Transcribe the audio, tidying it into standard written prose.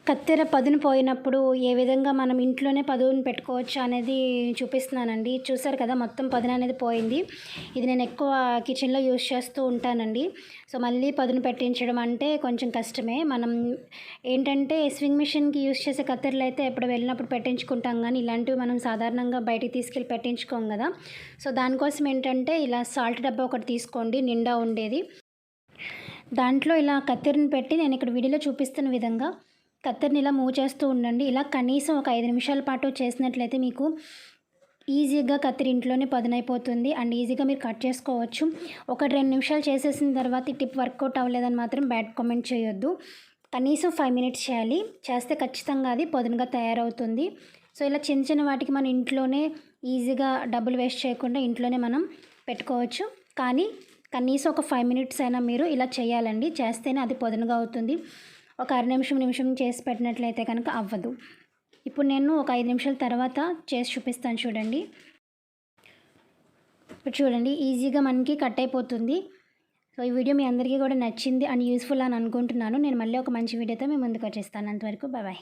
కత్తెర పదును పోయినప్పుడు ఏ విధంగా మనం ఇంట్లోనే పదును పెట్టుకోవచ్చు అనేది చూపిస్తున్నానండి. చూసారు కదా, మొత్తం పదును అనేది పోయింది. ఇది నేను ఎక్కువ కిచెన్లో యూస్ చేస్తూ ఉంటానండి. సో మళ్ళీ పదును పెట్టించడం అంటే కొంచెం కష్టమే. మనం ఏంటంటే స్వింగ్ మిషన్కి యూస్ చేసే కత్తెరలు అయితే ఎప్పుడు వెళ్ళినప్పుడు పెట్టించుకుంటాం, కానీ ఇలాంటివి మనం సాధారణంగా బయటికి తీసుకెళ్ళి పెట్టించుకోం కదా. సో దానికోసం ఏంటంటే ఇలా సాల్ట్ డబ్బా ఒకటి తీసుకోండి, నిండా ఉండేది. దాంట్లో ఇలా కత్తెరని పెట్టి నేను ఇక్కడ వీడియోలో చూపిస్తున్న విధంగా కత్తెరని ఇలా మూవ్ చేస్తూ ఉండండి. ఇలా కనీసం ఒక 5 నిమిషాల పాటు చేసినట్లయితే మీకు ఈజీగా కత్తెర ఇంట్లోనే పదునైపోతుంది అండ్ ఈజీగా మీరు కట్ చేసుకోవచ్చు. 1-2 నిమిషాలు చేసేసిన తర్వాత ఈ టిప్ వర్కౌట్ అవ్వలేదని మాత్రం బ్యాడ్ కామెంట్ చేయొద్దు. కనీసం 5 మినిట్స్ చేయాలి. చేస్తే ఖచ్చితంగా అది పదునుగా తయారవుతుంది. సో ఇలా చిన్న చిన్న వాటికి మన ఇంట్లోనే ఈజీగా డబ్బులు వేస్ట్ చేయకుండా ఇంట్లోనే మనం పెట్టుకోవచ్చు. కానీ కనీసం ఒక 5 మినిట్స్ అయినా మీరు ఇలా చేయాలండి. చేస్తేనే అది పదునుగా అవుతుంది. ఒక అర నిమిషం చేసి పెట్టినట్లయితే కనుక అవ్వదు. ఇప్పుడు నేను ఒక 5 నిమిషాల తర్వాత చేసి చూపిస్తాను చూడండి. ఇప్పుడు చూడండి, ఈజీగా మనకి కట్ అయిపోతుంది. సో ఈ వీడియో మీ అందరికీ కూడా నచ్చింది అండ్ యూస్ఫుల్ అని అనుకుంటున్నాను. నేను మళ్ళీ ఒక మంచి వీడియోతో మీ ముందుకు వచ్చేస్తాను. అంతవరకు బాయ్.